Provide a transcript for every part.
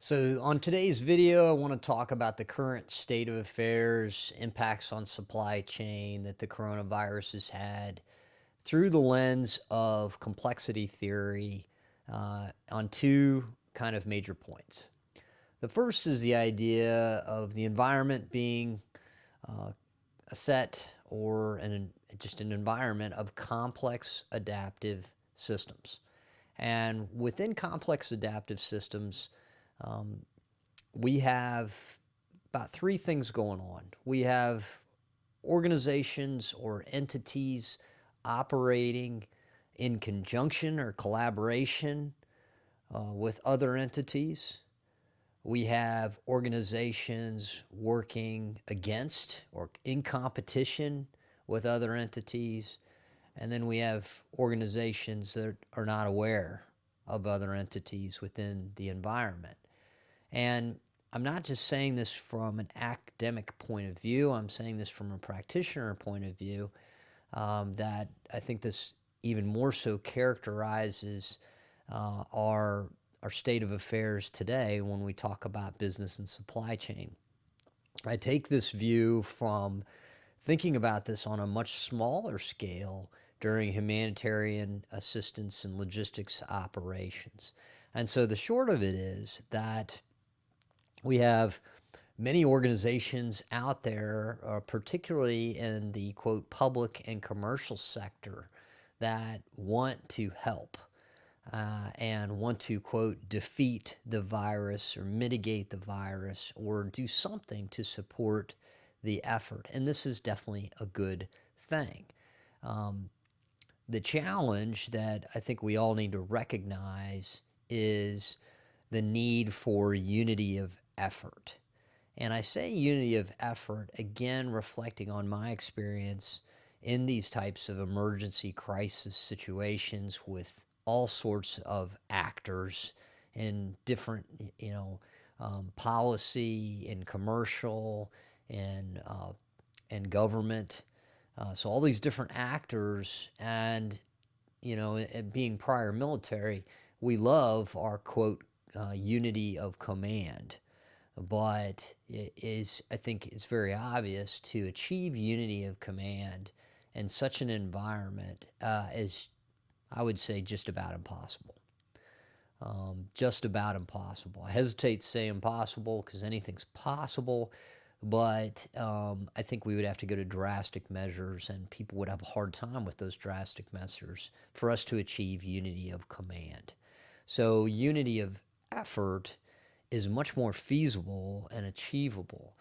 So, on today's video, I want to talk about the current state of affairs, impacts on supply chain that the coronavirus has had through the lens of complexity theory on two kind of major points. The first is the idea of the environment being uh, a set or just an environment of complex adaptive systems. And within complex adaptive systems, um, we have about three things going on. We have organizations or entities operating in conjunction or collaboration with other entities. We have organizations working against or in competition with other entities. And then we have organizations that are not aware of other entities within the environment. And I'm not just saying this from an academic point of view, I'm saying this from a practitioner point of view, that I think this even more so characterizes our state of affairs today when we talk about business and supply chain. I take this view from thinking about this on a much smaller scale during humanitarian assistance and logistics operations. And so the short of it is that we have many organizations out there, particularly in the quote public and commercial sector, that want to help and want to quote defeat the virus or mitigate the virus or do something to support the effort. And this is definitely a good thing. Um, the challenge that I think we all need to recognize is the need for unity of effort. And I say unity of effort, again, reflecting on my experience in these types of emergency crisis situations with all sorts of actors in different, policy and commercial and government. So all these different actors, and being prior military, we love our quote unity of command. But I think it's very obvious to achieve unity of command in such an environment is, I would say, just about impossible. Just about impossible. I hesitate to say impossible because anything's possible, but I think we would have to go to drastic measures, and people would have a hard time with those drastic measures for us to achieve unity of command. So, unity of effort is much more feasible and achievable.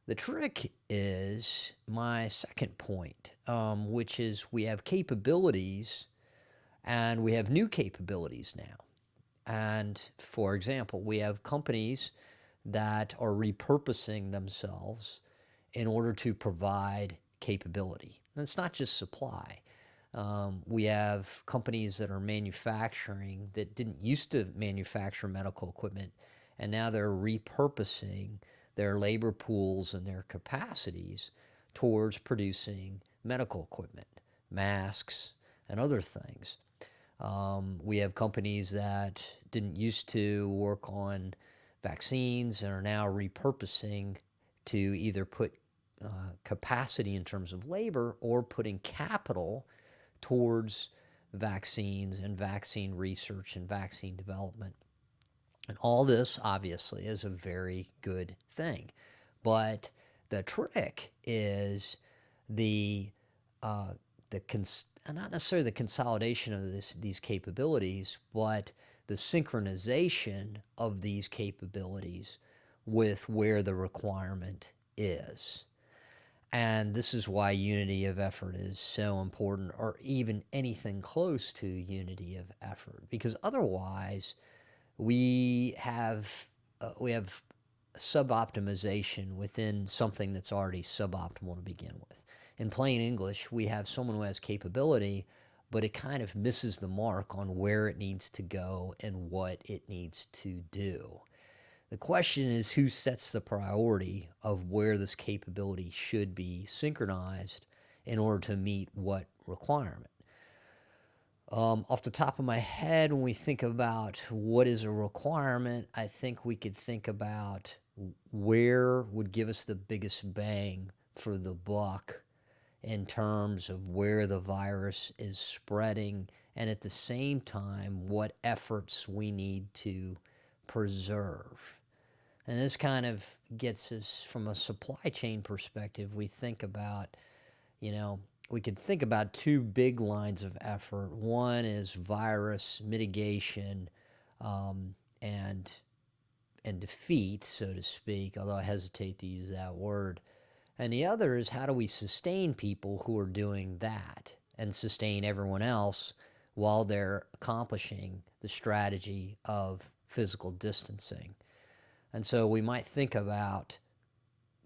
The trick is my second point, which is we have capabilities and we have new capabilities now. And for example, we have companies that are repurposing themselves in order to provide capability. And it's not just supply. We have companies that are manufacturing that didn't used to manufacture medical equipment, and now they're repurposing their labor pools and their capacities towards producing medical equipment, masks, and other things. We have companies that didn't used to work on vaccines and are now repurposing to either put capacity in terms of labor or putting capital towards vaccines and vaccine research and vaccine development. And all this, obviously, is a very good thing. But the trick is the not necessarily the consolidation of these capabilities, but the synchronization of these capabilities with where the requirement is. And this is why unity of effort is so important, or even anything close to unity of effort, because otherwise we have sub-optimization within something that's already suboptimal to begin with. In plain English, we have someone who has capability, but it kind of misses the mark on where it needs to go and what it needs to do. The question is, who sets the priority of where this capability should be synchronized in order to meet what requirement? Off the top of my head, when we think about what is a requirement, I think we could think about where would give us the biggest bang for the buck in terms of where the virus is spreading, and at the same time, what efforts we need to preserve. And this kind of gets us from a supply chain perspective. We think about, you know, we could think about two big lines of effort. One is virus mitigation, um, and defeat, so to speak, although I hesitate to use that word. And the other is how do we sustain people who are doing that and sustain everyone else while they're accomplishing the strategy of physical distancing. And so we might think about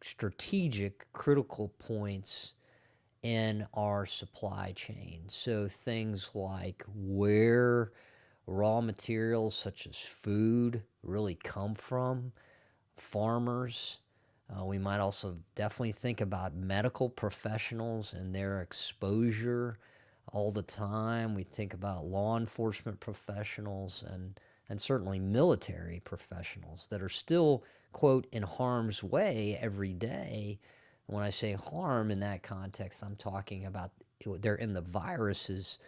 strategic critical points in our supply chain. So things like where raw materials such as food really come from, farmers. We might also definitely think about medical professionals and their exposure all the time. We think about law enforcement professionals and certainly military professionals that are still, quote, in harm's way every day. When I say harm in that context, I'm talking about they're in the virus's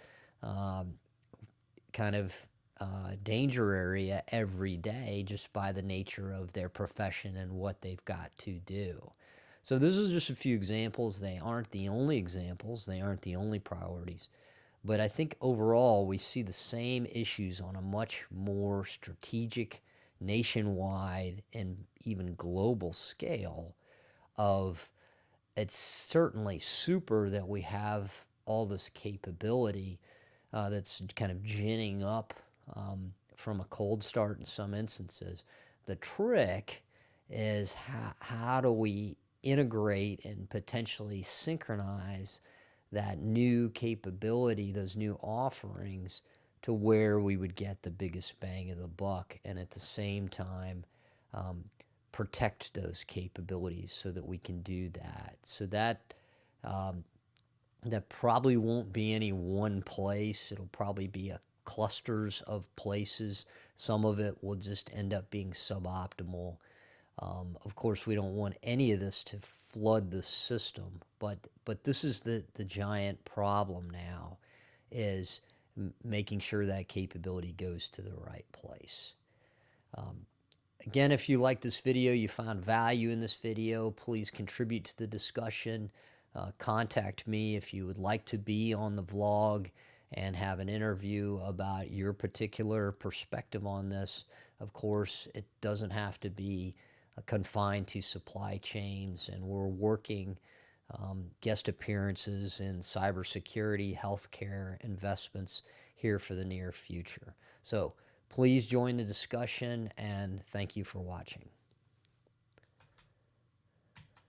um, kind of danger area every day just by the nature of their profession and what they've got to do. So, those are just a few examples. They aren't the only examples, they aren't the only priorities. But I think overall, we see the same issues on a much more strategic, nationwide, and even global scale of it's certainly super that we have all this capability that's kind of ginning up from a cold start in some instances. The trick is how do we integrate and potentially synchronize that new capability, those new offerings, to where we would get the biggest bang of the buck, and at the same time, um, protect those capabilities so that we can do that. So um, that probably won't be any one place. It'll probably be a clusters of places. Some of it will just end up being suboptimal. Of course, we don't want any of this to flood the system, but this is the giant problem now, is making sure that capability goes to the right place. Um, Again, if you like this video, you found value in this video, please contribute to the discussion. Contact me if you would like to be on the vlog and have an interview about your particular perspective on this. Of course, it doesn't have to be confined to supply chains, and we're working guest appearances in cybersecurity, healthcare, investments here for the near future. So please join the discussion, and thank you for watching.